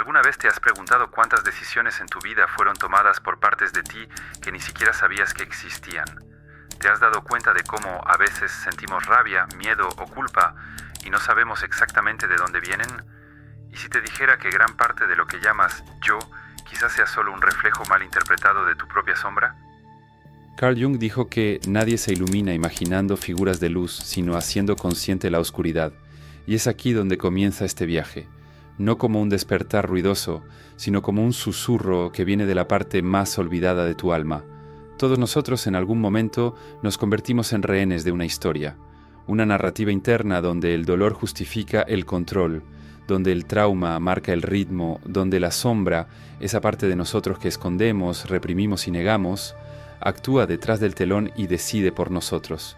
¿Alguna vez te has preguntado cuántas decisiones en tu vida fueron tomadas por partes de ti que ni siquiera sabías que existían? ¿Te has dado cuenta de cómo a veces sentimos rabia, miedo o culpa y no sabemos exactamente de dónde vienen? ¿Y si te dijera que gran parte de lo que llamas yo quizás sea solo un reflejo mal interpretado de tu propia sombra? Carl Jung dijo que nadie se ilumina imaginando figuras de luz, sino haciendo consciente la oscuridad. Y es aquí donde comienza este viaje. No como un despertar ruidoso, sino como un susurro que viene de la parte más olvidada de tu alma. Todos nosotros en algún momento nos convertimos en rehenes de una historia, una narrativa interna donde el dolor justifica el control, donde el trauma marca el ritmo, donde la sombra, esa parte de nosotros que escondemos, reprimimos y negamos, actúa detrás del telón y decide por nosotros.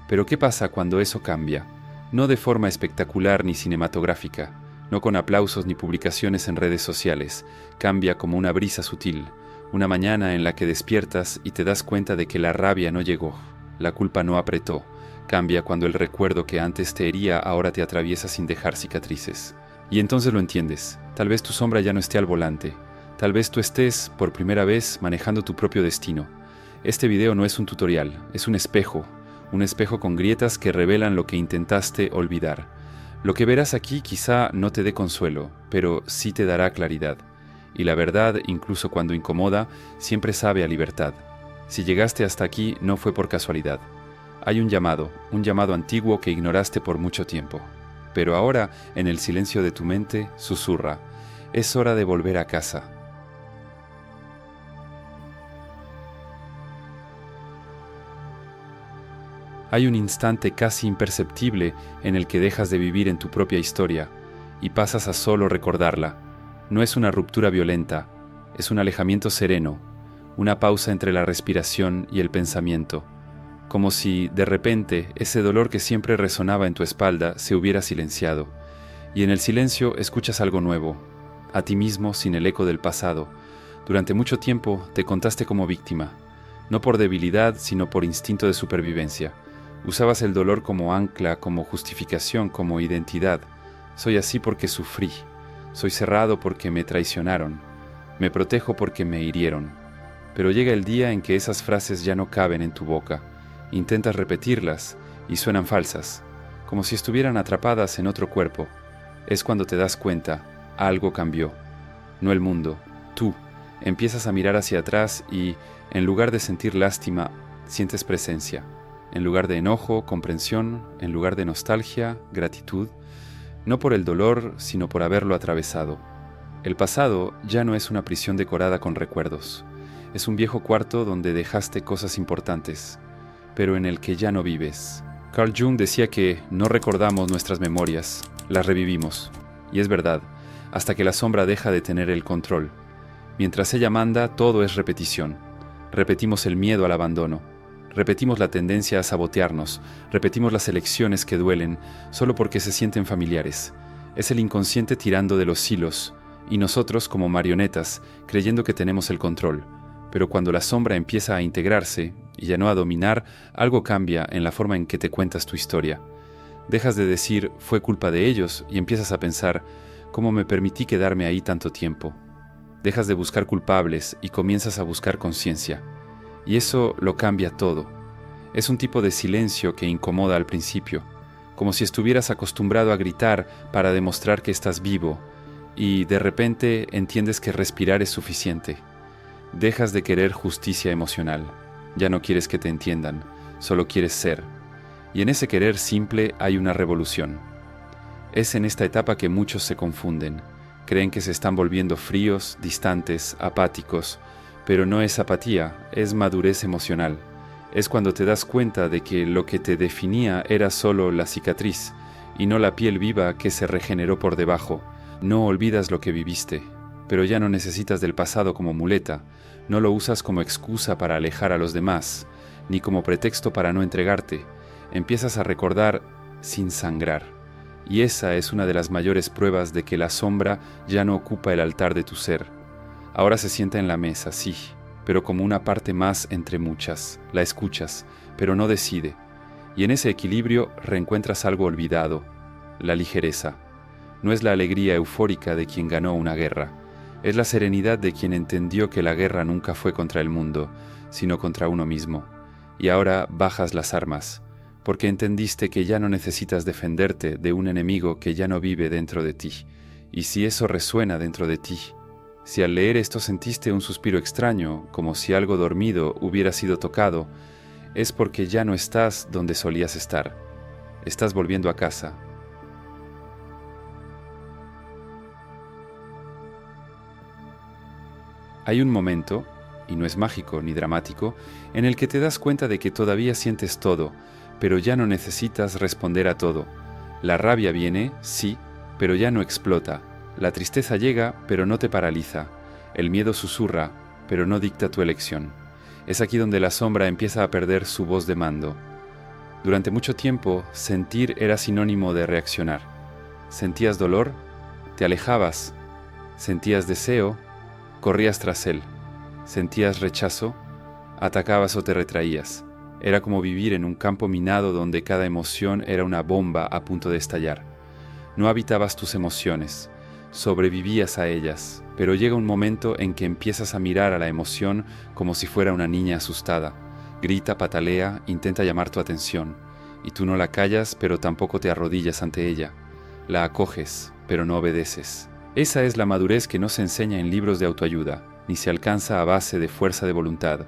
Pero ¿qué pasa cuando eso cambia? No de forma espectacular ni cinematográfica, no con aplausos ni publicaciones en redes sociales, cambia como una brisa sutil, una mañana en la que despiertas y te das cuenta de que la rabia no llegó, la culpa no apretó, cambia cuando el recuerdo que antes te hería ahora te atraviesa sin dejar cicatrices. Y entonces lo entiendes, tal vez tu sombra ya no esté al volante, tal vez tú estés, por primera vez, manejando tu propio destino. Este video no es un tutorial, es un espejo con grietas que revelan lo que intentaste olvidar. Lo que verás aquí quizá no te dé consuelo, pero sí te dará claridad. Y la verdad, incluso cuando incomoda, siempre sabe a libertad. Si llegaste hasta aquí no fue por casualidad. Hay un llamado antiguo que ignoraste por mucho tiempo. Pero ahora, en el silencio de tu mente, susurra: es hora de volver a casa. Hay un instante casi imperceptible en el que dejas de vivir en tu propia historia y pasas a solo recordarla. No es una ruptura violenta, es un alejamiento sereno, una pausa entre la respiración y el pensamiento, como si, de repente, ese dolor que siempre resonaba en tu espalda se hubiera silenciado, y en el silencio escuchas algo nuevo, a ti mismo sin el eco del pasado. Durante mucho tiempo te contaste como víctima, no por debilidad, sino por instinto de supervivencia. Usabas el dolor como ancla, como justificación, como identidad. Soy así porque sufrí. Soy cerrado porque me traicionaron. Me protejo porque me hirieron. Pero llega el día en que esas frases ya no caben en tu boca. Intentas repetirlas y suenan falsas, como si estuvieran atrapadas en otro cuerpo. Es cuando te das cuenta, algo cambió. No el mundo, tú. Empiezas a mirar hacia atrás y, en lugar de sentir lástima, sientes presencia. En lugar de enojo, comprensión, en lugar de nostalgia, gratitud, no por el dolor, sino por haberlo atravesado. El pasado ya no es una prisión decorada con recuerdos. Es un viejo cuarto donde dejaste cosas importantes, pero en el que ya no vives. Carl Jung decía que no recordamos nuestras memorias, las revivimos. Y es verdad, hasta que la sombra deja de tener el control. Mientras ella manda, todo es repetición. Repetimos el miedo al abandono. Repetimos la tendencia a sabotearnos, repetimos las elecciones que duelen solo porque se sienten familiares. Es el inconsciente tirando de los hilos y nosotros como marionetas creyendo que tenemos el control. Pero cuando la sombra empieza a integrarse y ya no a dominar, algo cambia en la forma en que te cuentas tu historia. Dejas de decir fue culpa de ellos y empiezas a pensar cómo me permití quedarme ahí tanto tiempo. Dejas de buscar culpables y comienzas a buscar conciencia. Y eso lo cambia todo. Es un tipo de silencio que incomoda al principio, como si estuvieras acostumbrado a gritar para demostrar que estás vivo, y de repente entiendes que respirar es suficiente. Dejas de querer justicia emocional. Ya no quieres que te entiendan, solo quieres ser. Y en ese querer simple hay una revolución. Es en esta etapa que muchos se confunden. Creen que se están volviendo fríos, distantes, apáticos, pero no es apatía, es madurez emocional. Es cuando te das cuenta de que lo que te definía era solo la cicatriz y no la piel viva que se regeneró por debajo. No olvidas lo que viviste, pero ya no necesitas del pasado como muleta, no lo usas como excusa para alejar a los demás, ni como pretexto para no entregarte. Empiezas a recordar sin sangrar. Y esa es una de las mayores pruebas de que la sombra ya no ocupa el altar de tu ser. Ahora se sienta en la mesa, sí, pero como una parte más entre muchas. La escuchas, pero no decide. Y en ese equilibrio reencuentras algo olvidado, la ligereza. No es la alegría eufórica de quien ganó una guerra. Es la serenidad de quien entendió que la guerra nunca fue contra el mundo, sino contra uno mismo. Y ahora bajas las armas, porque entendiste que ya no necesitas defenderte de un enemigo que ya no vive dentro de ti. Y si eso resuena dentro de ti, si al leer esto sentiste un suspiro extraño, como si algo dormido hubiera sido tocado, es porque ya no estás donde solías estar. Estás volviendo a casa. Hay un momento, y no es mágico ni dramático, en el que te das cuenta de que todavía sientes todo, pero ya no necesitas responder a todo. La rabia viene, sí, pero ya no explota. La tristeza llega, pero no te paraliza. El miedo susurra, pero no dicta tu elección. Es aquí donde la sombra empieza a perder su voz de mando. Durante mucho tiempo, sentir era sinónimo de reaccionar. Sentías dolor, te alejabas. Sentías deseo, corrías tras él. Sentías rechazo, atacabas o te retraías. Era como vivir en un campo minado donde cada emoción era una bomba a punto de estallar. No habitabas tus emociones, sobrevivías a ellas, pero llega un momento en que empiezas a mirar a la emoción como si fuera una niña asustada. Grita, patalea, intenta llamar tu atención, y tú no la callas, pero tampoco te arrodillas ante ella. La acoges, pero no obedeces. Esa es la madurez que no se enseña en libros de autoayuda, ni se alcanza a base de fuerza de voluntad.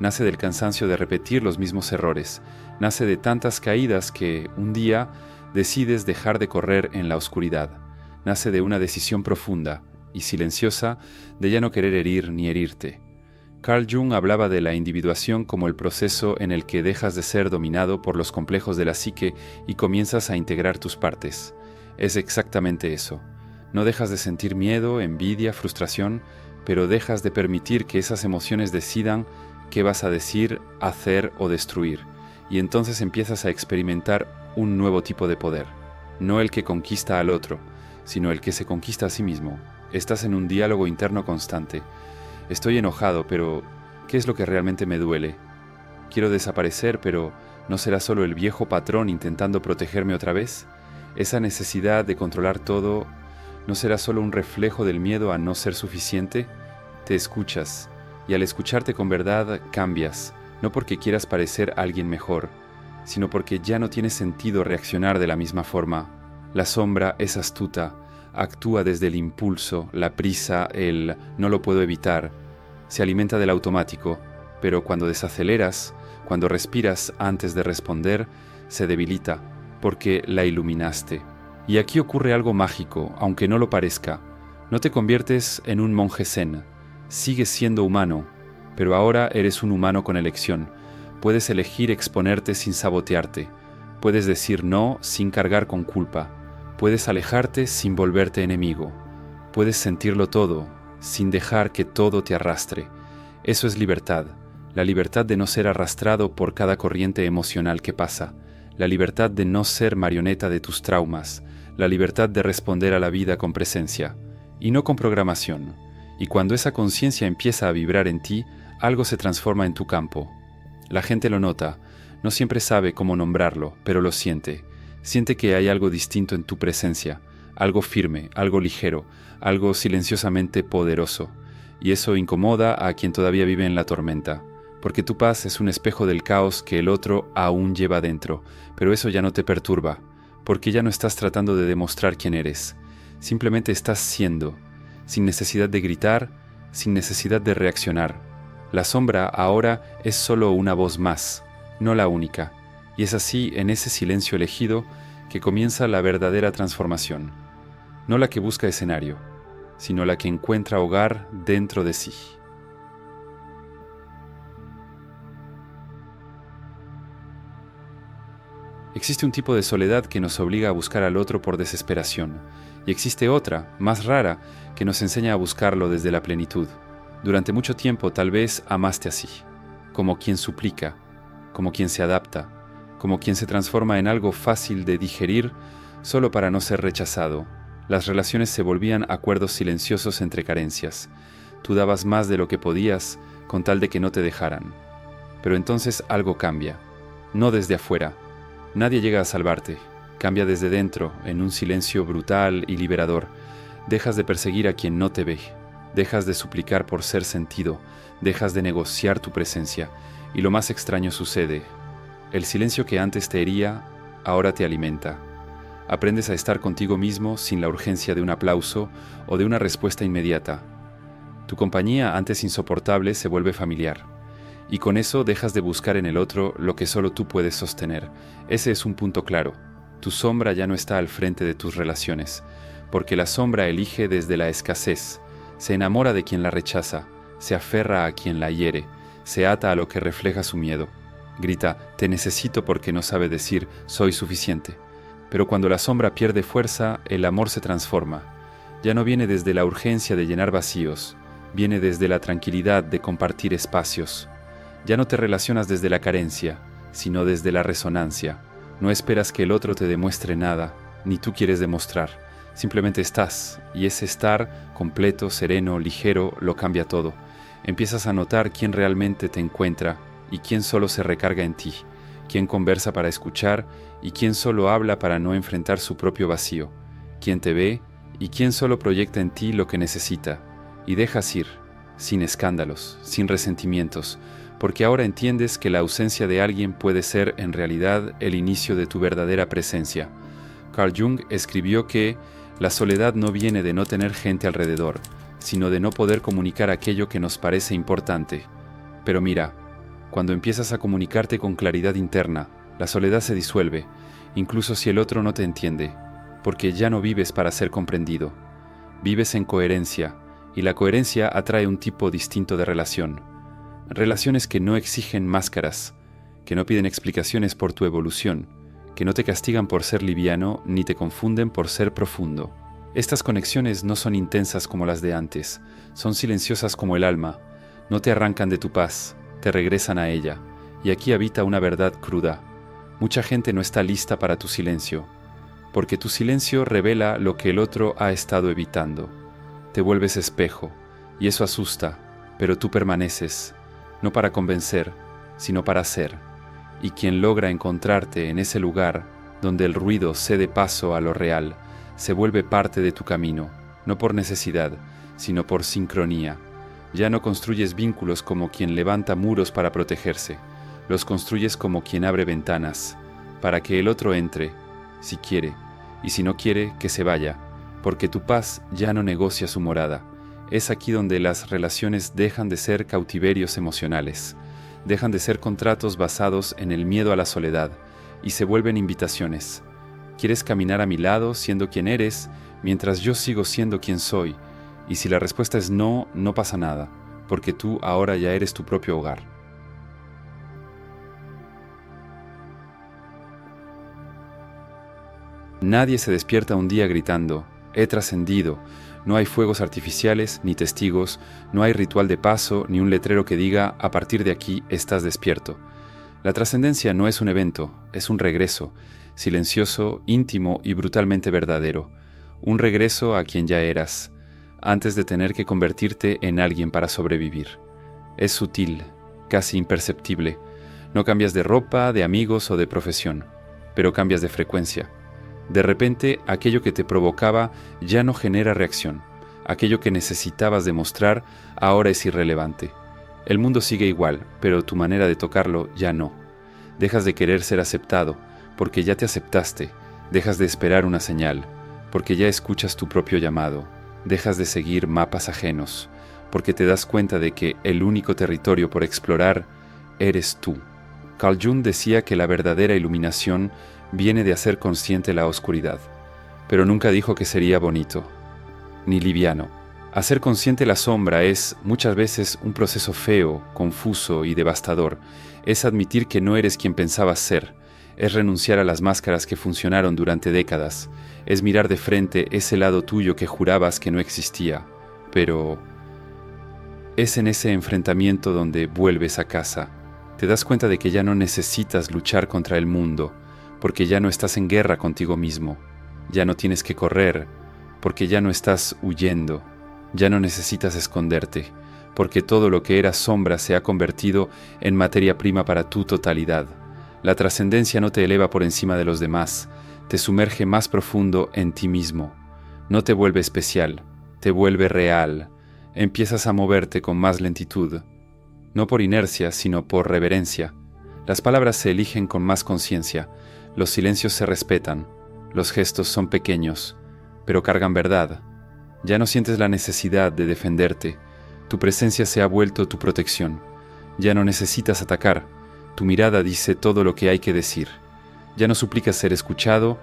Nace del cansancio de repetir los mismos errores. Nace de tantas caídas que, un día, decides dejar de correr en la oscuridad. Nace de una decisión profunda y silenciosa de ya no querer herir ni herirte. Carl Jung hablaba de la individuación como el proceso en el que dejas de ser dominado por los complejos de la psique y comienzas a integrar tus partes. Es exactamente eso. No dejas de sentir miedo, envidia, frustración, pero dejas de permitir que esas emociones decidan qué vas a decir, hacer o destruir, y entonces empiezas a experimentar un nuevo tipo de poder, no el que conquista al otro, sino el que se conquista a sí mismo. Estás en un diálogo interno constante. Estoy enojado, pero ¿qué es lo que realmente me duele? Quiero desaparecer, pero ¿no será solo el viejo patrón intentando protegerme otra vez? Esa necesidad de controlar todo, ¿no será solo un reflejo del miedo a no ser suficiente? Te escuchas, y al escucharte con verdad cambias, no porque quieras parecer alguien mejor, sino porque ya no tiene sentido reaccionar de la misma forma. La sombra es astuta, actúa desde el impulso, la prisa, el no lo puedo evitar. Se alimenta del automático, pero cuando desaceleras, cuando respiras antes de responder, se debilita, porque la iluminaste. Y aquí ocurre algo mágico, aunque no lo parezca. No te conviertes en un monje zen. Sigues siendo humano, pero ahora eres un humano con elección. Puedes elegir exponerte sin sabotearte. Puedes decir no sin cargar con culpa. Puedes alejarte sin volverte enemigo. Puedes sentirlo todo, sin dejar que todo te arrastre. Eso es libertad. La libertad de no ser arrastrado por cada corriente emocional que pasa. La libertad de no ser marioneta de tus traumas. La libertad de responder a la vida con presencia, y no con programación. Y cuando esa conciencia empieza a vibrar en ti, algo se transforma en tu campo. La gente lo nota, no siempre sabe cómo nombrarlo, pero lo siente. Siente que hay algo distinto en tu presencia, algo firme, algo ligero, algo silenciosamente poderoso. Y eso incomoda a quien todavía vive en la tormenta, porque tu paz es un espejo del caos que el otro aún lleva dentro, pero eso ya no te perturba, porque ya no estás tratando de demostrar quién eres. Simplemente estás siendo, sin necesidad de gritar, sin necesidad de reaccionar. La sombra ahora es solo una voz más, no la única, y es así en ese silencio elegido que comienza la verdadera transformación, no la que busca escenario, sino la que encuentra hogar dentro de sí. Existe un tipo de soledad que nos obliga a buscar al otro por desesperación, y existe otra, más rara, que nos enseña a buscarlo desde la plenitud. Durante mucho tiempo tal vez amaste así, como quien suplica, como quien se adapta, como quien se transforma en algo fácil de digerir solo para no ser rechazado. Las relaciones se volvían acuerdos silenciosos entre carencias. Tú dabas más de lo que podías con tal de que no te dejaran. Pero entonces algo cambia, no desde afuera. Nadie llega a salvarte, Cambia desde dentro, en un silencio brutal y liberador. Dejas de perseguir a quien no te ve. Dejas de suplicar por ser sentido. Dejas de negociar tu presencia. Y lo más extraño sucede. El silencio que antes te hería, ahora te alimenta. Aprendes a estar contigo mismo sin la urgencia de un aplauso o de una respuesta inmediata. Tu compañía, antes insoportable, se vuelve familiar. Y con eso dejas de buscar en el otro lo que solo tú puedes sostener. Ese es un punto claro. Tu sombra ya no está al frente de tus relaciones, porque la sombra elige desde la escasez, se enamora de quien la rechaza, se aferra a quien la hiere, se ata a lo que refleja su miedo. Grita, te necesito porque no sabe decir, soy suficiente. Pero cuando la sombra pierde fuerza, el amor se transforma. Ya no viene desde la urgencia de llenar vacíos, viene desde la tranquilidad de compartir espacios. Ya no te relacionas desde la carencia, sino desde la resonancia. No esperas que el otro te demuestre nada, ni tú quieres demostrar. Simplemente estás, y ese estar, completo, sereno, ligero, lo cambia todo. Empiezas a notar quién realmente te encuentra y quién solo se recarga en ti, quién conversa para escuchar y quién solo habla para no enfrentar su propio vacío, quién te ve y quién solo proyecta en ti lo que necesita, y dejas ir, sin escándalos, sin resentimientos, porque ahora entiendes que la ausencia de alguien puede ser en realidad el inicio de tu verdadera presencia. Carl Jung escribió que la soledad no viene de no tener gente alrededor, sino de no poder comunicar aquello que nos parece importante. Pero mira, cuando empiezas a comunicarte con claridad interna, la soledad se disuelve, incluso si el otro no te entiende, porque ya no vives para ser comprendido. Vives en coherencia, y la coherencia atrae un tipo distinto de relación. Relaciones que no exigen máscaras, que no piden explicaciones por tu evolución, que no te castigan por ser liviano ni te confunden por ser profundo. Estas conexiones no son intensas como las de antes, son silenciosas como el alma, no te arrancan de tu paz, te regresan a ella, y aquí habita una verdad cruda. Mucha gente no está lista para tu silencio, porque tu silencio revela lo que el otro ha estado evitando. Te vuelves espejo, y eso asusta, pero tú permaneces, no para convencer, sino para ser. Y quien logra encontrarte en ese lugar donde el ruido cede paso a lo real, se vuelve parte de tu camino, no por necesidad, sino por sincronía. Ya no construyes vínculos como quien levanta muros para protegerse, los construyes como quien abre ventanas, para que el otro entre, si quiere, y si no quiere, que se vaya, porque tu paz ya no negocia su morada. Es aquí donde las relaciones dejan de ser cautiverios emocionales, dejan de ser contratos basados en el miedo a la soledad y se vuelven invitaciones. ¿Quieres caminar a mi lado siendo quien eres, mientras yo sigo siendo quien soy? Y si la respuesta es no, no pasa nada, porque tú ahora ya eres tu propio hogar. Nadie se despierta un día gritando, he trascendido. No hay fuegos artificiales, ni testigos, no hay ritual de paso, ni un letrero que diga, a partir de aquí estás despierto. La trascendencia no es un evento, es un regreso, silencioso, íntimo y brutalmente verdadero. Un regreso a quien ya eras, antes de tener que convertirte en alguien para sobrevivir. Es sutil, casi imperceptible. No cambias de ropa, de amigos o de profesión, pero cambias de frecuencia. De repente, aquello que te provocaba ya no genera reacción. Aquello que necesitabas demostrar ahora es irrelevante. El mundo sigue igual, pero tu manera de tocarlo ya no. Dejas de querer ser aceptado, porque ya te aceptaste. Dejas de esperar una señal, porque ya escuchas tu propio llamado. Dejas de seguir mapas ajenos, porque te das cuenta de que el único territorio por explorar eres tú. Carl Jung decía que la verdadera iluminación viene de hacer consciente la oscuridad, pero nunca dijo que sería bonito, ni liviano. Hacer consciente la sombra es, muchas veces, un proceso feo, confuso y devastador. Es admitir que no eres quien pensabas ser, es renunciar a las máscaras que funcionaron durante décadas, es mirar de frente ese lado tuyo que jurabas que no existía, pero es en ese enfrentamiento donde vuelves a casa. Te das cuenta de que ya no necesitas luchar contra el mundo, porque ya no estás en guerra contigo mismo. Ya no tienes que correr, porque ya no estás huyendo. Ya no necesitas esconderte, porque todo lo que era sombra se ha convertido en materia prima para tu totalidad. La trascendencia no te eleva por encima de los demás, te sumerge más profundo en ti mismo. No te vuelve especial, te vuelve real. Empiezas a moverte con más lentitud, no por inercia, sino por reverencia. Las palabras se eligen con más conciencia, los silencios se respetan, los gestos son pequeños, pero cargan verdad. Ya no sientes la necesidad de defenderte, tu presencia se ha vuelto tu protección. Ya no necesitas atacar, tu mirada dice todo lo que hay que decir. Ya no suplicas ser escuchado,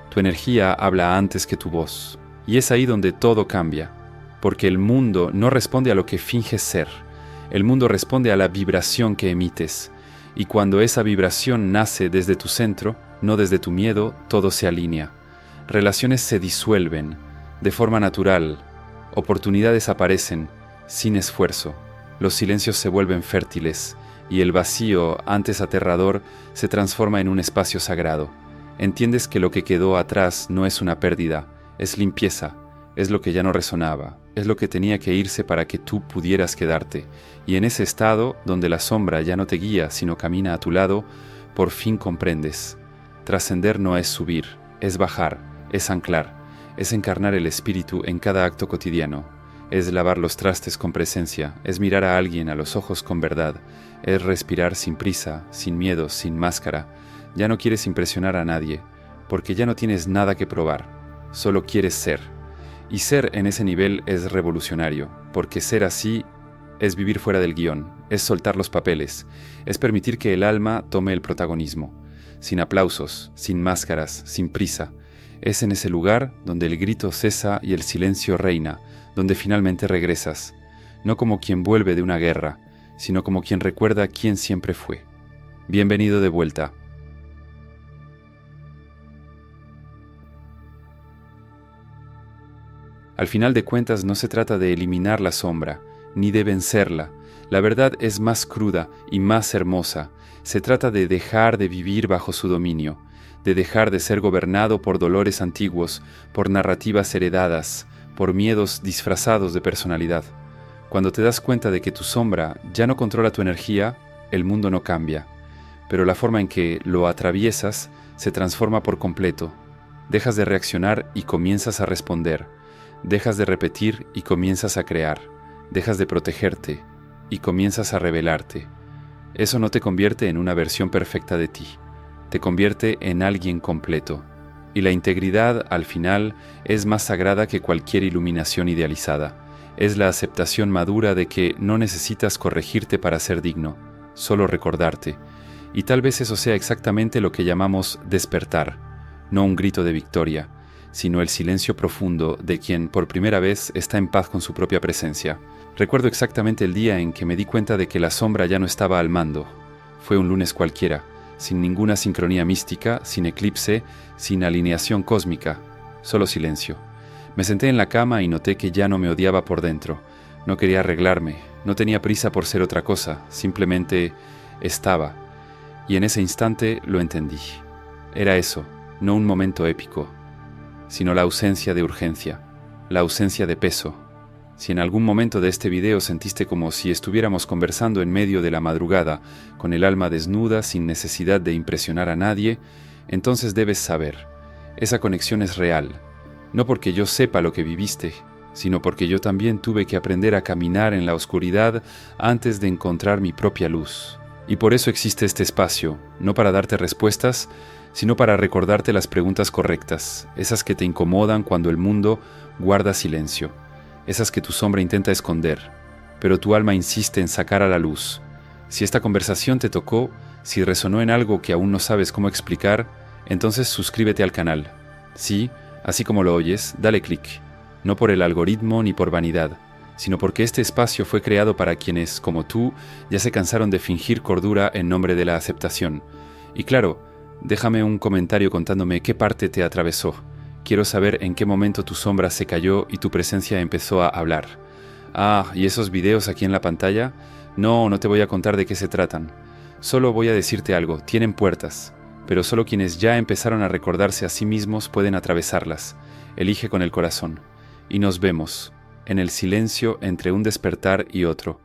tu energía habla antes que tu voz. Y es ahí donde todo cambia, porque el mundo no responde a lo que finges ser, el mundo responde a la vibración que emites, y cuando esa vibración nace desde tu centro, no desde tu miedo, todo se alinea. Relaciones se disuelven, de forma natural, oportunidades aparecen, sin esfuerzo, los silencios se vuelven fértiles, y el vacío, antes aterrador, se transforma en un espacio sagrado. Entiendes que lo que quedó atrás no es una pérdida, es limpieza, es lo que ya no resonaba, es lo que tenía que irse para que tú pudieras quedarte. Y en ese estado, donde la sombra ya no te guía, sino camina a tu lado, por fin comprendes. Trascender no es subir, es bajar, es anclar, es encarnar el espíritu en cada acto cotidiano, es lavar los trastes con presencia, es mirar a alguien a los ojos con verdad, es respirar sin prisa, sin miedo, sin máscara. Ya no quieres impresionar a nadie, porque ya no tienes nada que probar, solo quieres ser. Y ser en ese nivel es revolucionario, porque ser así es vivir fuera del guión, es soltar los papeles, es permitir que el alma tome el protagonismo, sin aplausos, sin máscaras, sin prisa. Es en ese lugar donde el grito cesa y el silencio reina, donde finalmente regresas, no como quien vuelve de una guerra, sino como quien recuerda quién siempre fue. Bienvenido de vuelta. Al final de cuentas no se trata de eliminar la sombra, ni de vencerla. La verdad es más cruda y más hermosa. Se trata de dejar de vivir bajo su dominio, de dejar de ser gobernado por dolores antiguos, por narrativas heredadas, por miedos disfrazados de personalidad. Cuando te das cuenta de que tu sombra ya no controla tu energía, el mundo no cambia, pero la forma en que lo atraviesas se transforma por completo. Dejas de reaccionar y comienzas a responder. Dejas de repetir y comienzas a crear. Dejas de protegerte y comienzas a revelarte. Eso no te convierte en una versión perfecta de ti. Te convierte en alguien completo. Y la integridad, al final, es más sagrada que cualquier iluminación idealizada. Es la aceptación madura de que no necesitas corregirte para ser digno, solo recordarte. Y tal vez eso sea exactamente lo que llamamos despertar, no un grito de victoria, sino el silencio profundo de quien por primera vez está en paz con su propia presencia. Recuerdo exactamente el día en que me di cuenta de que la sombra ya no estaba al mando. Fue un lunes cualquiera, sin ninguna sincronía mística, sin eclipse, sin alineación cósmica, solo silencio. Me senté en la cama y noté que ya no me odiaba por dentro. No quería arreglarme, no tenía prisa por ser otra cosa, simplemente estaba. Y en ese instante lo entendí. Era eso, no un momento épico, sino la ausencia de urgencia, la ausencia de peso. Si en algún momento de este video sentiste como si estuviéramos conversando en medio de la madrugada, con el alma desnuda, sin necesidad de impresionar a nadie, entonces debes saber, esa conexión es real, no porque yo sepa lo que viviste, sino porque yo también tuve que aprender a caminar en la oscuridad antes de encontrar mi propia luz. Y por eso existe este espacio, no para darte respuestas, sino para recordarte las preguntas correctas, esas que te incomodan cuando el mundo guarda silencio, esas que tu sombra intenta esconder, pero tu alma insiste en sacar a la luz. Si esta conversación te tocó, si resonó en algo que aún no sabes cómo explicar, entonces suscríbete al canal. Sí, así como lo oyes, dale clic, no por el algoritmo ni por vanidad, sino porque este espacio fue creado para quienes, como tú, ya se cansaron de fingir cordura en nombre de la aceptación. Y claro, déjame un comentario contándome qué parte te atravesó. Quiero saber en qué momento tu sombra se cayó y tu presencia empezó a hablar. Ah, ¿y esos videos aquí en la pantalla? No te voy a contar de qué se tratan. Solo voy a decirte algo, tienen puertas, pero solo quienes ya empezaron a recordarse a sí mismos pueden atravesarlas. Elige con el corazón. Y nos vemos, en el silencio entre un despertar y otro,